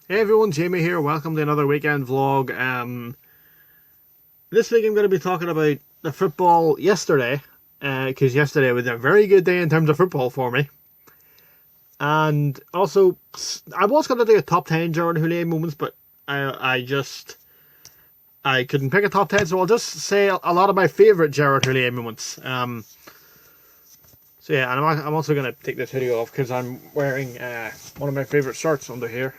Hey everyone, Jamie here. Welcome to another weekend vlog. This week I'm going to be talking about the football yesterday, because yesterday was a very good day in terms of football for me. And also, I was going to do a top 10 Gerard Houllier moments, but I couldn't pick a top 10, so I'll just say a lot of my favourite Gerard Houllier moments. So yeah, and I'm also going to take this video off because I'm wearing one of my favourite shirts under here.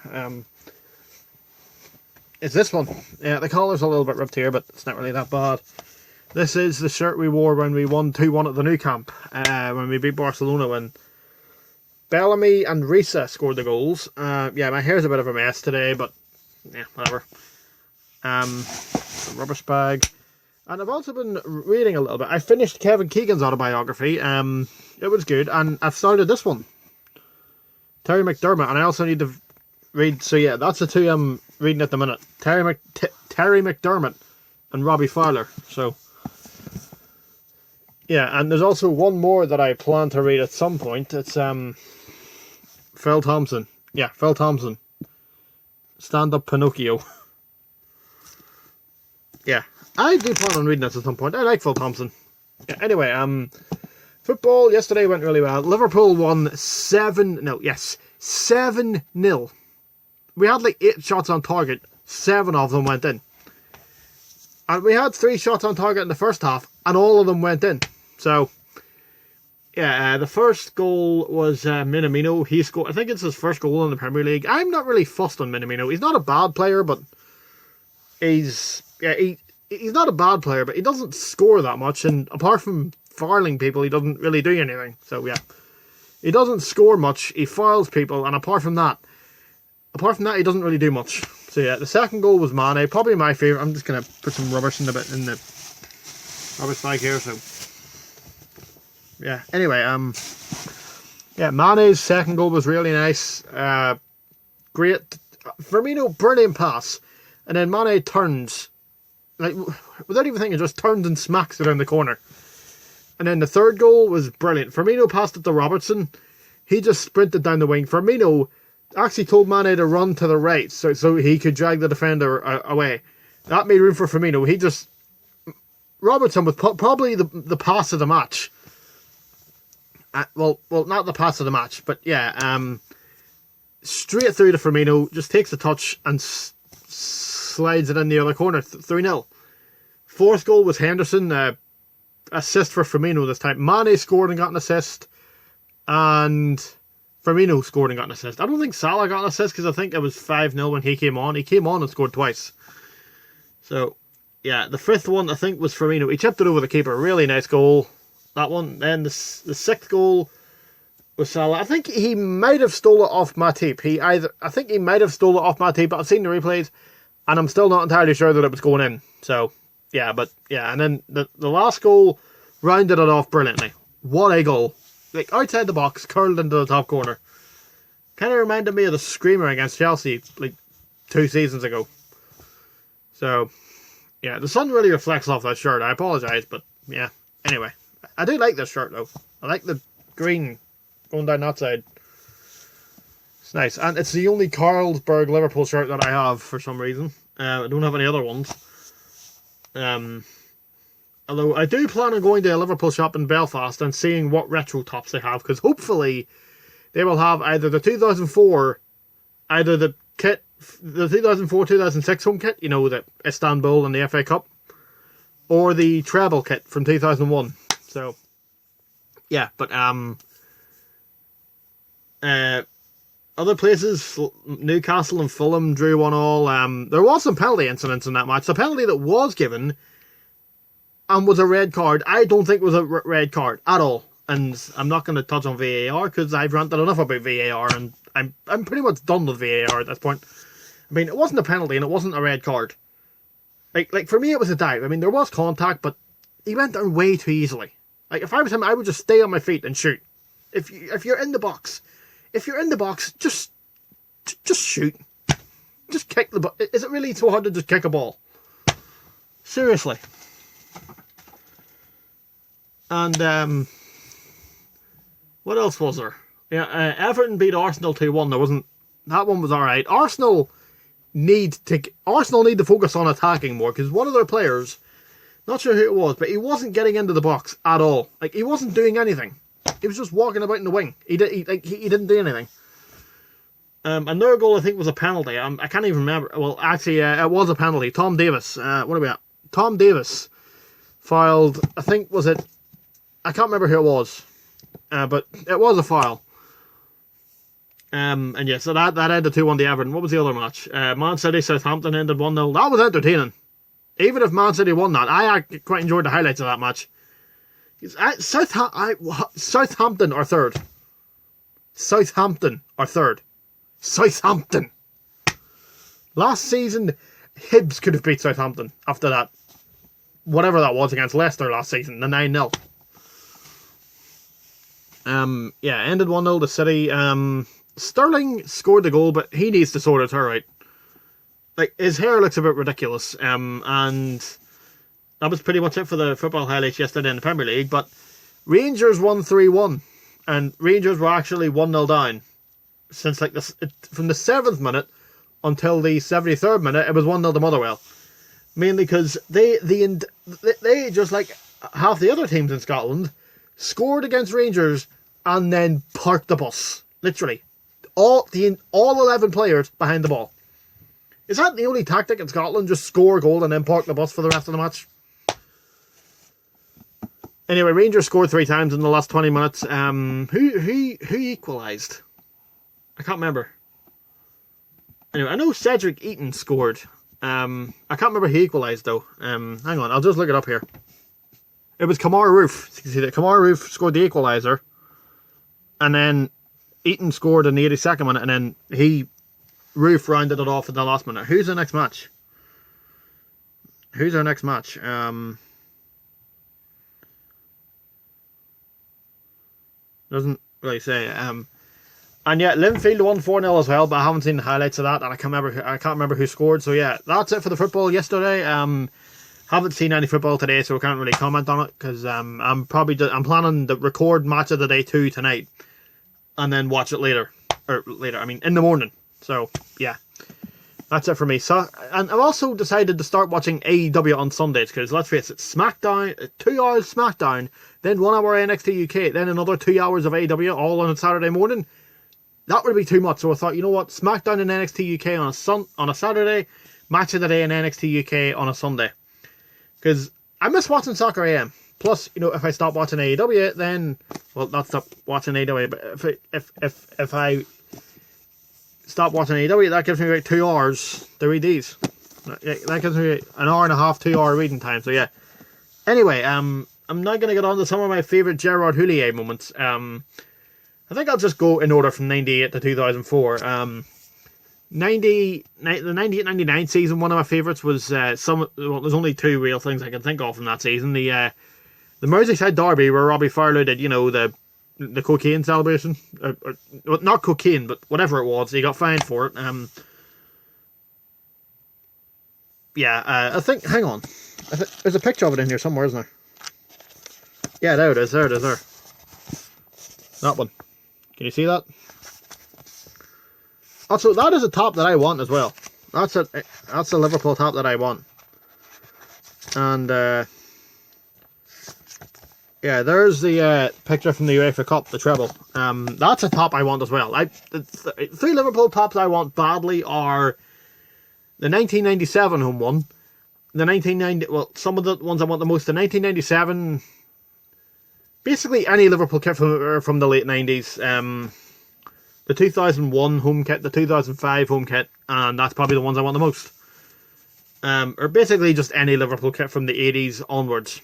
It's this one. The collar's a little bit ripped here, but it's not really that bad. This is the shirt we wore when we won 2-1 at the Nou Camp, when we beat Barcelona, when Bellamy and Risa scored the goals. Yeah, my hair's a bit of a mess today, but yeah, whatever. Rubbish bag. And I've also been reading a little bit. I finished Kevin Keegan's autobiography. It was good, and I've started this one. Terry McDermott, and I also need to read, so yeah, that's the two I'm reading at the minute. Terry McDermott and Robbie Fowler. So yeah, and there's also one more that I plan to read at some point. It's Phil Thompson. Yeah, Phil Thompson. Stand Up Pinocchio. Yeah, I do plan on reading this at some point. I like Phil Thompson. Yeah, anyway, football yesterday went really well. Liverpool won 7-0. We had like 8 shots on target. 7 of them went in. And we had 3 shots on target in the first half, and all of them went in. So, yeah, the first goal was Minamino. He scored, I think it's his first goal in the Premier League. I'm not really fussed on Minamino. He's not a bad player, but he's not a bad player, but he doesn't score that much. And apart from fouling people, he doesn't really do anything. So, yeah, he doesn't score much. He fouls people, and apart from that, he doesn't really do much. So yeah, the second goal was Mane, probably my favourite. I'm just gonna put some rubbish in the rubbish bag here. So yeah. Anyway, yeah, Mane's second goal was really nice. Great. Firmino, brilliant pass, and then Mane turns, like without even thinking, just turns and smacks it down the corner. And then the third goal was brilliant. Firmino passed it to Robertson. He just sprinted down the wing. Firmino actually told Mane to run to the right so he could drag the defender away. That made room for Firmino. Robertson was probably the pass of the match. Well, not the pass of the match, but yeah, straight through to Firmino, just takes a touch and slides it in the other corner, 3-0. Fourth goal was Henderson, assist for Firmino this time. Mane scored and got an assist, and Firmino scored and got an assist. I don't think Salah got an assist because I think it was 5-0 when he came on. He came on and scored twice. So, yeah, the fifth one I think was Firmino. He chipped it over the keeper. Really nice goal. That one. Then the sixth goal was Salah. I think he might have stole it off Matip. I think he might have stole it off Matip, but I've seen the replays and I'm still not entirely sure that it was going in. So, yeah, but yeah. And then the last goal rounded it off brilliantly. What a goal. Like, outside the box, curled into the top corner. Kind of reminded me of the screamer against Chelsea, like, 2 seasons ago. So, yeah, the sun really reflects off that shirt. I apologise, but, yeah. Anyway, I do like this shirt, though. I like the green going down that side. It's nice. And it's the only Carlsberg Liverpool shirt that I have, for some reason. I don't have any other ones. Although I do plan on going to a Liverpool shop in Belfast and seeing what retro tops they have, because hopefully they will have either the 2004, either the 2004-2006 home kit, you know, the Istanbul and the FA Cup, or the treble kit from 2001. So, yeah, but other places, Newcastle and Fulham drew 1-1. There was some penalty incidents in that match. The penalty that was given and was a red card, I don't think was a red card at all. And I'm not going to touch on VAR because I've ranted enough about VAR, and I'm pretty much done with VAR at this point. I mean, it wasn't a penalty and it wasn't a red card. Like for me, it was a dive. I mean, there was contact, but he went down way too easily. Like if I was him, I would just stay on my feet and shoot. If you're in the box, just shoot. Just kick the ball. Is it really so hard to just kick a ball? Seriously. And what else was there? Yeah, Everton beat Arsenal 2-1. That one was alright. Arsenal, Arsenal need to focus on attacking more, because one of their players, not sure who it was, but he wasn't getting into the box at all. Like, he wasn't doing anything. He was just walking about in the wing. He didn't do anything. Another goal, I think, was a penalty. I can't even remember. Well, actually, it was a penalty. Tom Davis. What are we at? Tom Davis fouled, I think, was it? I can't remember who it was. But it was a foul. And yeah, so that ended 2-1 to Everton. What was the other match? Man City Southampton ended 1-0. That was entertaining. Even if Man City won that, I quite enjoyed the highlights of that match. Southampton are third. Southampton are third. Southampton. Last season, Hibs could have beat Southampton after that. Whatever that was against Leicester last season, the 9-0. Yeah, ended 1-0 to City. Sterling scored the goal, but he needs to sort his hair out. Like, his hair looks a bit ridiculous. And that was pretty much it for the football highlights yesterday in the Premier League. But Rangers won 3-1. And Rangers were actually 1-0 down. Since like from the 7th minute until the 73rd minute, it was 1-0 to Motherwell. Mainly because they just like half the other teams in Scotland scored against Rangers and then parked the bus. Literally. All 11 players behind the ball. Is that the only tactic in Scotland? Just score a goal and then park the bus for the rest of the match? Anyway, Rangers scored 3 times in the last 20 minutes. Who equalised? I can't remember. Anyway, I know Cedric Eaton scored. I can't remember who equalised though. Hang on, I'll just look it up here. It was Kamara Roof. You can see that Kamara Roof scored the equaliser. And then Eaton scored in the 82nd minute, and then Roof rounded it off in the last minute. Who's the next match? Who's our next match? Doesn't really say. And yeah, Linfield won 4-0 as well, but I haven't seen the highlights of that, and I can't remember who scored. So yeah, that's it for the football yesterday. Haven't seen any football today, so I can't really comment on it, because I'm planning to record match of the day 2 tonight, and then watch it later. I mean in the morning. So yeah, that's it for me. So, and I've also decided to start watching AEW on Sundays, because let's face it, SmackDown, 2 hours SmackDown, then 1 hour NXT UK, then another 2 hours of AEW all on a Saturday morning. That would be too much. So I thought, you know what, SmackDown and NXT UK on a Saturday, match of the day in NXT UK on a Sunday. Because I miss watching Soccer AM. Plus, you know, if I stop watching AEW, then, well, not stop watching AEW, but if I stop watching AEW, that gives me about 2 hours to read these. That gives me an hour and a half, 2 hour reading time. So yeah. Anyway, I'm now going to get on to some of my favourite Gerard Houllier moments. I think I'll just go in order from 98 to 2004. The 98-99 season, one of my favourites was there's only 2 real things I can think of from that season. The Merseyside derby, where Robbie Fowler did, you know, the cocaine celebration. Not cocaine, but whatever it was. He got fined for it. I think, hang on. There's a picture of it in here somewhere, isn't there? Yeah, there it is. There. That one. Can you see that? Also, that is a top that I want as well. That's a Liverpool top that I want. And yeah, there's the picture from the UEFA Cup, the treble. That's a top I want as well. The 3 Liverpool tops I want badly are the 1997 home one, the 1990. Well, some of the ones I want the most. The 1997. Basically, any Liverpool kit from the late 90s. The 2001 home kit, the 2005 home kit, and that's probably the ones I want the most. Or basically just any Liverpool kit from the 80s onwards.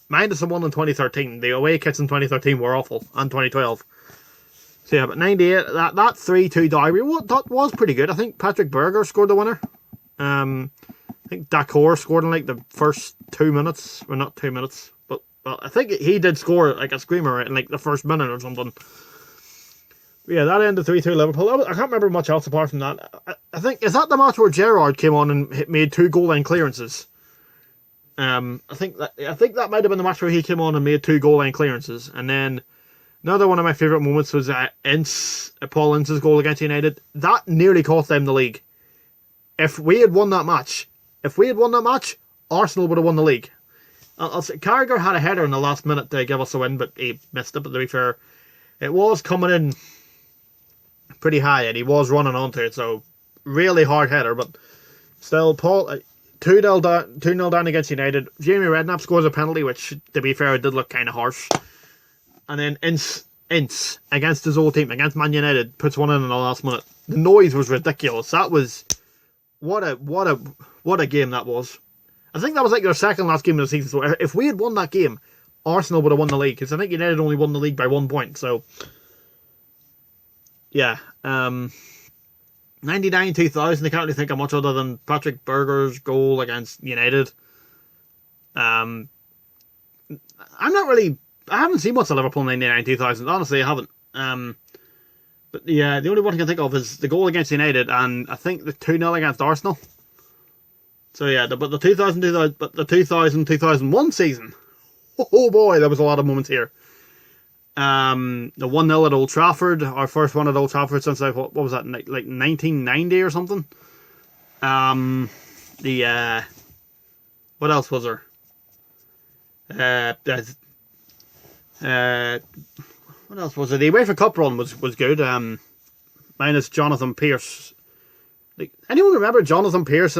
Minus the one in 2013. The away kits in 2013 were awful, and 2012. So yeah, but 98, that 3-2 derby, that was pretty good. I think Patrick Berger scored the winner. I think Dakor scored in like the first 2 minutes. Well, not 2 minutes. Well, I think he did score like a screamer in like the first minute or something. Yeah, that ended 3-2 Liverpool. I can't remember much else apart from that. I think, is that the match where Gerard came on and made 2 goal line clearances? I think that might have been the match where he came on and made 2 goal line clearances. And then another one of my favourite moments was Paul Ince's goal against United. That nearly cost them the league. if we had won that match, Arsenal would have won the league. I'll say Carragher had a header in the last minute to give us a win, but he missed it. But to be fair, it was coming in pretty high, and he was running onto it, so really hard header. But still, Paul 2-0 down against United. Jamie Redknapp scores a penalty, which, to be fair, did look kind of harsh. And then Ince against his old team, against Man United, puts one in the last minute. The noise was ridiculous. That was what a game that was. I think that was like their second last game of the season. So if we had won that game, Arsenal would have won the league, because I think United only won the league by 1 point. So yeah, 99-2000. I can't really think of much other than Patrick Berger's goal against United. I haven't seen much of Liverpool 99-2000. Honestly, I haven't. But yeah, the only one I can think of is the goal against United, and I think the 2-0 against Arsenal. So yeah, but the 2000-2001 season, oh boy, there was a lot of moments here. The 1-0 at Old Trafford, our first one at Old Trafford since what was that, like 1990 or something. What else was there? What else was it? The UEFA Cup run was good. Minus Jonathan Pearce. Like, anyone remember Jonathan Pearce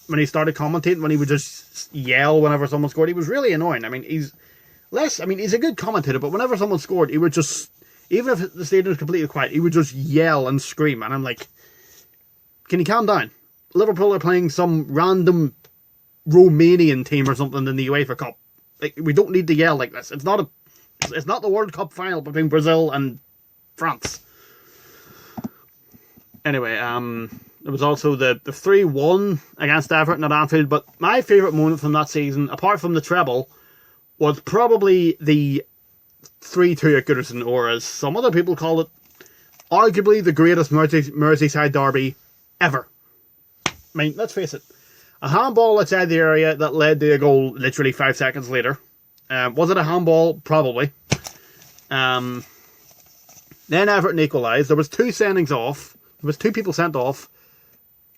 when he started commentating, when he would just yell whenever someone scored? He was really annoying. I mean, he's a good commentator, but whenever someone scored, he would just, even if the stadium was completely quiet, he would just yell and scream. And I'm like, can you calm down? Liverpool are playing some random Romanian team or something in the UEFA Cup. Like, we don't need to yell like this. It's not the World Cup final between Brazil and France. Anyway, there was also the 3-1 against Everton at Anfield, but my favourite moment from that season, apart from the treble, was probably the 3-2 at Goodison, or as some other people call it, arguably the greatest Merseyside derby ever. I mean, let's face it, a handball outside the area that led to a goal literally 5 seconds later. Was it a handball? Probably. Then Everton equalised. There was 2 sendings off. There was 2 people sent off.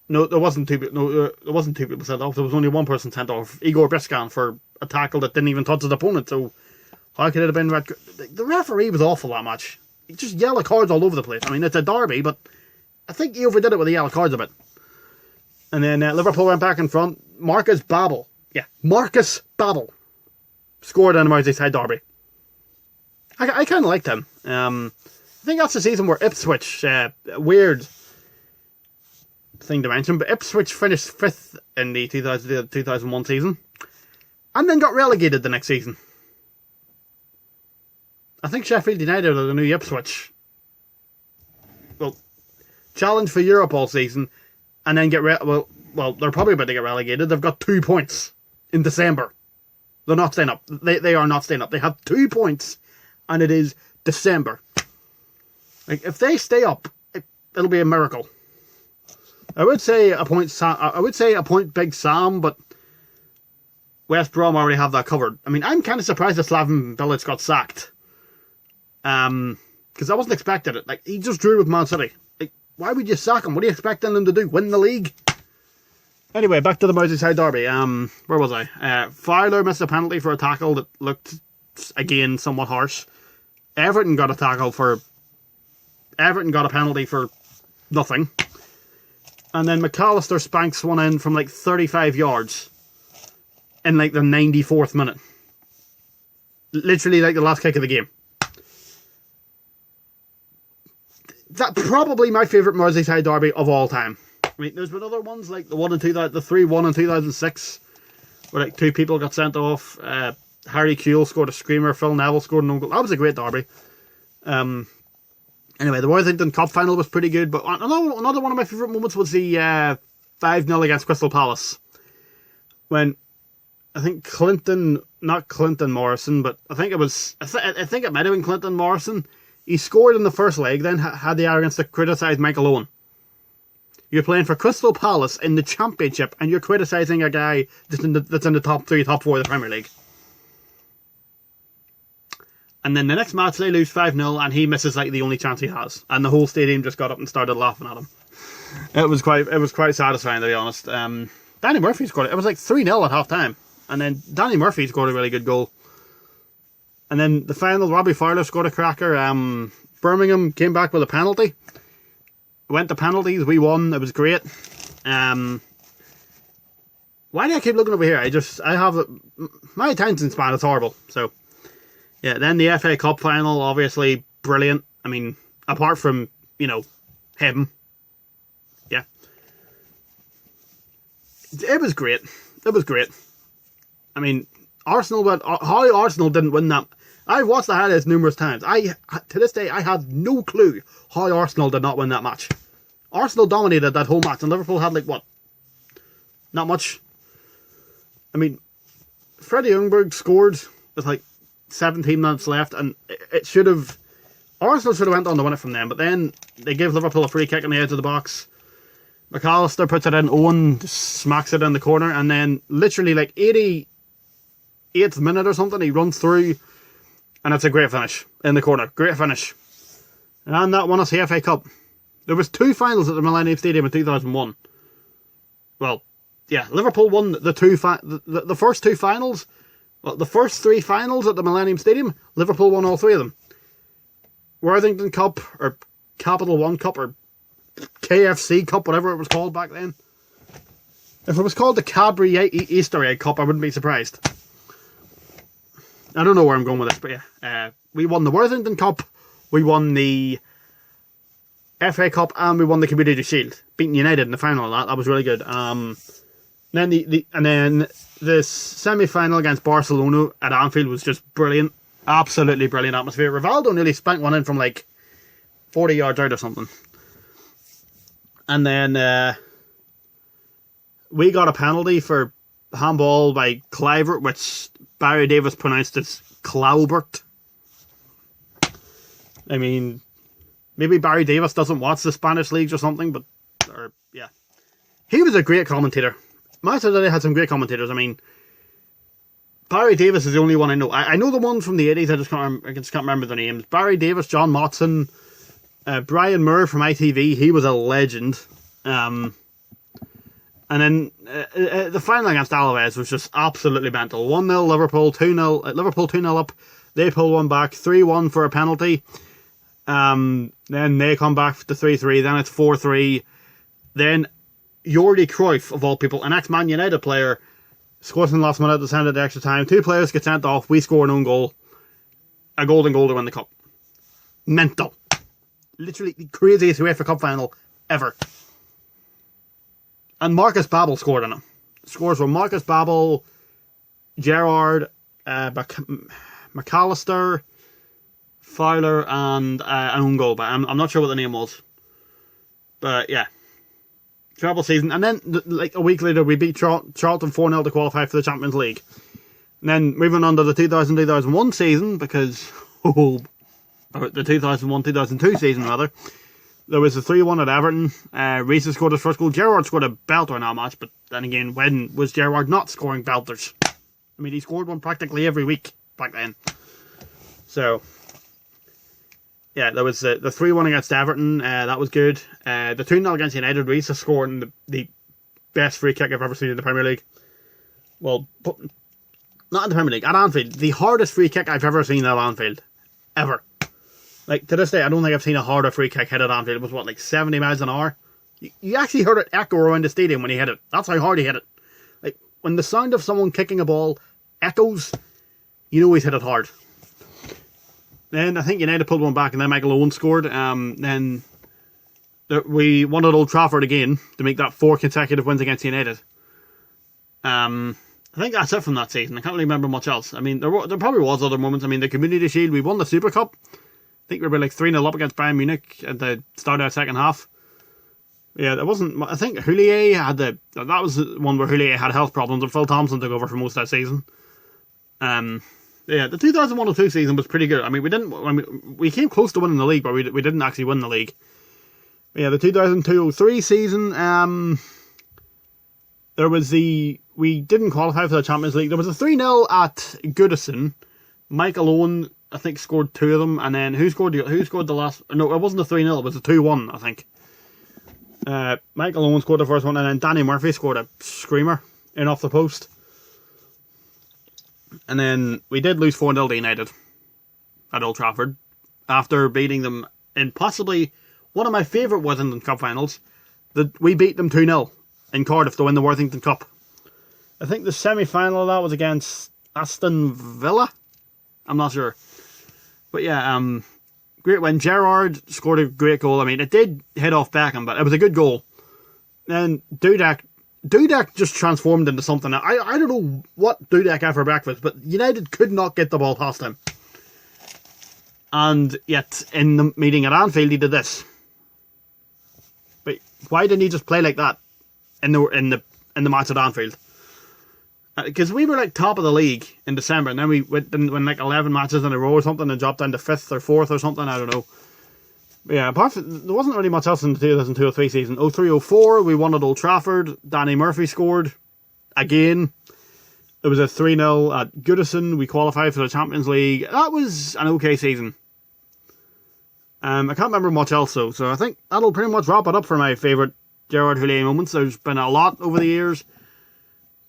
No, there wasn't 2 people sent off. There was only one person sent off. Igor Biscan for a tackle that didn't even touch his opponent. So how could it have been red? The referee was awful that match. Just yellow cards all over the place. I mean, it's a derby, but I think he overdid it with the yellow cards a bit. And then Liverpool went back in front. Marcus Babbel scored in the Merseyside derby. I kind of liked him. I think that's the season where Ipswich, weird thing to mention, but Ipswich finished 5th in the 2001 season and then got relegated the next season. I think Sheffield United are the new Ipswich. Well, challenge for Europe all season and then well, they're probably about to get relegated. They've got 2 points in December. They're not staying up. They are not staying up. They have 2 points and it is December. Like, if they stay up, it'll be a miracle. I would say a point Big Sam, but West Brom already have that covered. I mean, I'm kind of surprised that Slaven Bilic got sacked. Because I wasn't expecting it. Like, he just drew with Man City. Like, why would you sack him? What are you expecting him to do? Win the league? Anyway, back to the Merseyside derby. Where was I? Fowler missed a penalty for a tackle that looked, again, somewhat harsh. Everton got a penalty for nothing. And then McAllister spanks one in from like 35 yards in like the 94th minute. Literally like the last kick of the game. That's probably my favourite Merseyside derby of all time. I mean, there's been other ones like the 3-1 in 2006, where like 2 people got sent off. Harry Kewell scored a screamer. Phil Neville scored an own goal. That was a great derby. Anyway, the Worthington Cup final was pretty good, but another one of my favourite moments was the 5-0 against Crystal Palace. When, I think not Clinton Morrison, but I think it might have been Clinton Morrison. He scored in the first leg, then had the arrogance to criticise Michael Owen. You're playing for Crystal Palace in the Championship, and you're criticising a guy that's in the top 3, top 4 of the Premier League. And then the next match they lose 5-0 and he misses like the only chance he has. And the whole stadium just got up and started laughing at him. It was quite satisfying, to be honest. Danny Murphy scored it. It was like 3-0 at half time. And then Danny Murphy scored a really good goal. And then the final, Robbie Fowler scored a cracker. Birmingham came back with a penalty. Went to penalties. We won. It was great. Why do I keep looking over here? My attention span is horrible. So, yeah. Then the FA Cup final, obviously brilliant. I mean, apart from, him. Yeah. It was great. It was great. I mean, Arsenal how Arsenal didn't win that. I've watched the highlights numerous times. To this day, I have no clue how Arsenal did not win that match. Arsenal dominated that whole match, and Liverpool had, what? Not much. I mean, Freddie Ljungberg scored with, 17 minutes left, and Arsenal should have went on to win it from them, but then they gave Liverpool a free kick on the edge of the box. McAllister puts it in, Owen just smacks it in the corner, and then literally 88th minute or something, he runs through, and it's a great finish in the corner. Great finish. And that won us the FA Cup. There was 2 finals at the Millennium Stadium in 2001. Well, yeah, Liverpool won the first 2 finals. Well, the first 3 finals at the Millennium Stadium, Liverpool won all 3 of them. Worthington Cup, or Capital One Cup, or KFC Cup, whatever it was called back then. If it was called the Cadbury Easter Egg Cup, I wouldn't be surprised. I don't know where I'm going with this, but yeah. We won the Worthington Cup, we won the FA Cup, and we won the Community Shield. Beating United in the final of that. That was really good. Then the semi-final against Barcelona at Anfield was just brilliant. Absolutely brilliant atmosphere. Rivaldo nearly spanked one in from 40 yards out or something. And then we got a penalty for handball by Clivert, which Barry Davis pronounced as Claubert. I mean, maybe Barry Davis doesn't watch the Spanish leagues or something, yeah. He was a great commentator. Manchester United had some great commentators. I mean, Barry Davis is the only one I know. I know the ones from the 80s, I just can't remember their names. Barry Davis, John Motson, Brian Moore from ITV, he was a legend. And then the final against Alaves was just absolutely mental. 1-0 Liverpool, 2-0, Liverpool 2-0 up. They pull one back, 3-1 for a penalty. Then they come back to 3-3, then it's 4-3. Then Jordi Cruyff, of all people, an ex-Man United player, scores in the last minute to send it to extra time. 2 players get sent off, we score an own goal. A golden goal to win the cup. Mental. Literally the craziest UEFA Cup final ever. And Marcus Babbel scored in it. Scores were Marcus Babbel, Gerard, McAllister, Fowler, and an own goal. But I'm not sure what the name was. But yeah. Treble season. And then a week later we beat Charlton 4-0 to qualify for the Champions League. And then moving on to the 2000-2001 season, because or the 2001-2002 season rather, there was a 3-1 at Everton. Reece scored his first goal. Gerrard scored a belter in that match, but then again, when was Gerrard not scoring belters? I mean, he scored one practically every week back then. So yeah, there was the 3-1 against Everton. That was good. The 2-0 against United, Reece scored the best free kick I've ever seen in the Premier League. Well, but not in the Premier League, at Anfield. The hardest free kick I've ever seen at Anfield. Ever. To this day, I don't think I've seen a harder free kick hit at Anfield. It was 70 miles an hour? You actually heard it echo around the stadium when he hit it. That's how hard he hit it. When the sound of someone kicking a ball echoes, you know he's hit it hard. Then I think United pulled one back, and then Michael Owen scored. Then we won at Old Trafford again to make that 4 consecutive wins against United. I think that's it from that season. I can't really remember much else. I mean, there probably was other moments. I mean, the Community Shield, we won the Super Cup. I think we were 3-0 up against Bayern Munich at the start of the second half. Yeah, that wasn't. I think Houllier had that was the one where Houllier had health problems, and Phil Thompson took over for most of that season. Yeah, the 2001-02 season was pretty good. I mean, we came close to winning the league, but we didn't actually win the league. But yeah, the 2002-03 season, we didn't qualify for the Champions League. There was a 3-0 at Goodison. Michael Owen, I think, scored 2 of them, and then who scored the last? No, it wasn't a 3-0. It was a 2-1, I think. Michael Owen scored the first one, and then Danny Murphy scored a screamer in off the post. And then we did lose 4-0 to United at Old Trafford after beating them in possibly one of my favourite Worthington Cup finals. We beat them 2-0 in Cardiff to win the Worthington Cup. I think the semi-final of that was against Aston Villa. I'm not sure. But yeah, great win. Gerard scored a great goal. I mean, it did hit off Beckham, but it was a good goal. Then Dudek just transformed into something. I don't know what Dudek had for breakfast, but United could not get the ball past him. And yet, in the meeting at Anfield, he did this. But why didn't he just play like that in the match at Anfield? Because we were like top of the league in December, and then we didn't win like 11 matches in a row or something, and dropped down to 5th or 4th or something. I don't know. But yeah, apart from, there wasn't really much else in the 2002-03 season. 03-04, we won at Old Trafford. Danny Murphy scored again. It was a 3-0 at Goodison. We qualified for the Champions League. That was an okay season. I can't remember much else though, so I think that'll pretty much wrap it up for my favourite Gerard Houllier moments. There's been a lot over the years.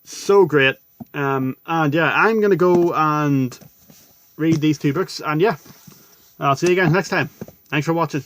So great. And yeah, I'm going to go and read these 2 books. And yeah, I'll see you guys next time. Thanks for watching.